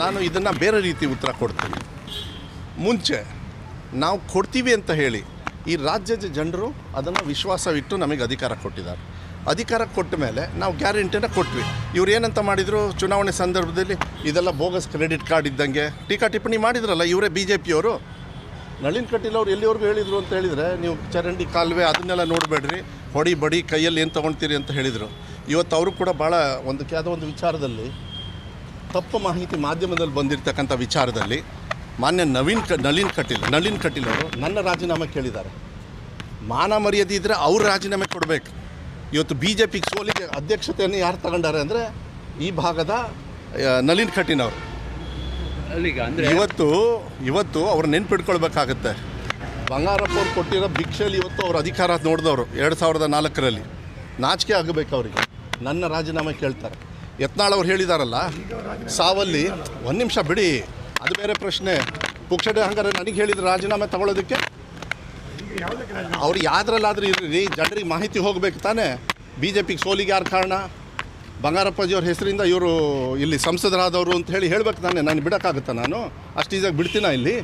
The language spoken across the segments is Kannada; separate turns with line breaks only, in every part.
ನಾನು ಇದನ್ನು ಬೇರೆ ರೀತಿ ಉತ್ತರ ಕೊಡ್ತೀನಿ. ಮುಂಚೆ ನಾವು ಕೊಡ್ತೀವಿ ಅಂತ ಹೇಳಿ ಈ ರಾಜ್ಯದ ಜನರು ಅದನ್ನು ವಿಶ್ವಾಸವಿಟ್ಟು ನಮಗೆ ಅಧಿಕಾರ ಕೊಟ್ಟಿದ್ದಾರೆ. ಅಧಿಕಾರ ಕೊಟ್ಟ ಮೇಲೆ ನಾವು ಗ್ಯಾರಂಟಿನ ಕೊಟ್ವಿ. ಇವ್ರು ಏನಂತ ಮಾಡಿದರು, ಚುನಾವಣೆ ಸಂದರ್ಭದಲ್ಲಿ ಇದೆಲ್ಲ ಬೋಗಸ್ ಕ್ರೆಡಿಟ್ ಕಾರ್ಡ್ ಇದ್ದಂಗೆ ಟೀಕಾ ಟಿಪ್ಪಣಿ ಮಾಡಿದ್ರಲ್ಲ ಇವರೇ BJPಯವರು. ನಳಿನ್ ಕಟೀಲ್ ಅವ್ರು ಎಲ್ಲಿವರೆಗೂ ಹೇಳಿದರು ಅಂತ ಹೇಳಿದರೆ, ನೀವು ಚರಂಡಿ ಕಾಲುವೆ ಅದನ್ನೆಲ್ಲ ನೋಡಬೇಡ್ರಿ, ಹೊಡಿ ಬಡಿ ಕೈಯಲ್ಲಿ ಏನು ತೊಗೊಳ್ತೀರಿ ಅಂತ ಹೇಳಿದರು. ಇವತ್ತು ಅವರು ಕೂಡ ಭಾಳ ಯಾವುದೋ ಒಂದು ವಿಚಾರದಲ್ಲಿ ತಪ್ಪು ಮಾಹಿತಿ ಮಾಧ್ಯಮದಲ್ಲಿ ಬಂದಿರತಕ್ಕಂಥ ವಿಚಾರದಲ್ಲಿ ಮಾನ್ಯ ನಳಿನ್ ಕಟೀಲ್ ಅವರು ನನ್ನ ರಾಜೀನಾಮೆ ಕೇಳಿದ್ದಾರೆ. ಮಾನ ಮರ್ಯಾದೆ ಇದ್ದರೆ ಅವ್ರು ರಾಜೀನಾಮೆ ಕೊಡಬೇಕು. ಇವತ್ತು BJPಗೆ ಸೋಲಿಗೆ ಅಧ್ಯಕ್ಷತೆಯನ್ನು ಯಾರು ತಗೊಂಡಾರೆ ಅಂದರೆ ಈ ಭಾಗದ ನಳಿನ್ ಕಟೀಲ್ ಅವರು. ಇವತ್ತು ಅವ್ರು ನೆನ್ಪಿಟ್ಕೊಳ್ಬೇಕಾಗತ್ತೆ. ಬಂಗಾರಪ್ಪ ಅವ್ರು ಕೊಟ್ಟಿರೋ ಭಿಕ್ಷೆಯಲ್ಲಿ ಇವತ್ತು ಅವ್ರ ಅಧಿಕಾರ ನೋಡಿದವರು 2004ರಲ್ಲಿ. ನಾಚಿಕೆ ಆಗಬೇಕು ಅವರಿಗೆ. ನನ್ನ ರಾಜೀನಾಮೆ ಕೇಳ್ತಾರೆ. ಯತ್ನಾಳ್ ಅವ್ರು ಹೇಳಿದಾರಲ್ಲ, ಸಾವಲ್ಲಿ ಒಂದು ನಿಮಿಷ ಬಿಡಿ, ಅದು ಬೇರೆ ಪ್ರಶ್ನೆ. ಪುಕ್ಷಡೆ ಹಂಗಾರೆ ನನಗೆ ಹೇಳಿದ್ರು ರಾಜೀನಾಮೆ ತಗೊಳ್ಳೋದಕ್ಕೆ. ಅವ್ರು ಯಾವ್ದ್ರಲ್ಲಾದ್ರೂ ಇರ್ರಿ, ಜನರಿಗೆ ಮಾಹಿತಿ ಹೋಗಬೇಕು ತಾನೇ. BJPಗೆ ಸೋಲಿಗೆ ಯಾರು ಕಾರಣ? ಬಂಗಾರಪ್ಪಾಜಿಯವ್ರ ಹೆಸರಿಂದ ಇವರು ಇಲ್ಲಿ ಸಂಸದರಾದವರು ಅಂತ ಹೇಳ್ಬೇಕು ತಾನೆ. ನಾನು ಬಿಡೋಕ್ಕಾಗುತ್ತಾ? ನಾನು ಅಷ್ಟು ಈಸಿಯಾಗಿ ಬಿಡ್ತೀನ ಇಲ್ಲಿ?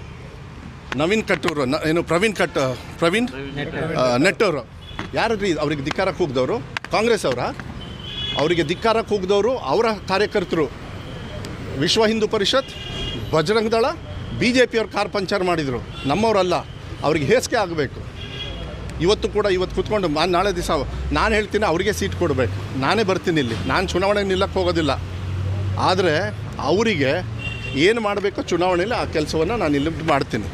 ಪ್ರವೀಣ್ ನೆಟ್ಟವರು ಯಾರು ರೀ? ಅವ್ರಿಗೆ ಧಿಕ್ಕಾರ ಕೂಗಿದವರು ಕಾಂಗ್ರೆಸ್ ಅವರ? ಅವರಿಗೆ ಧಿಕ್ಕಾರ ಕೂಗಿದವರು ಅವರ ಕಾರ್ಯಕರ್ತರು. ವಿಶ್ವ ಹಿಂದೂ ಪರಿಷತ್, ಬಜರಂಗ ದಳ, BJPಯವ್ರು ಕಾರ್ ಪಂಚರ್ ಮಾಡಿದರು, ನಮ್ಮವರಲ್ಲ. ಅವ್ರಿಗೆ ಹೇಸಿಗೆ ಆಗಬೇಕು. ಇವತ್ತು ಕೂತ್ಕೊಂಡು ನಾಳೆ ದಿವಸ ನಾನು ಹೇಳ್ತೀನಿ ಅವರಿಗೆ ಸೀಟ್ ಕೊಡಬೇಕು. ನಾನೇ ಬರ್ತೀನಿ ಇಲ್ಲಿ, ನಾನು ಚುನಾವಣೆಗೆ ನಿಲ್ಲಕ್ಕೆ ಹೋಗೋದಿಲ್ಲ. ಆದರೆ ಅವರಿಗೆ ಏನು ಮಾಡಬೇಕೋ ಚುನಾವಣೆಯಲ್ಲಿ ಆ ಕೆಲಸವನ್ನು ನಾನು ಇಲ್ಲಿ ಮಾಡ್ತೀನಿ.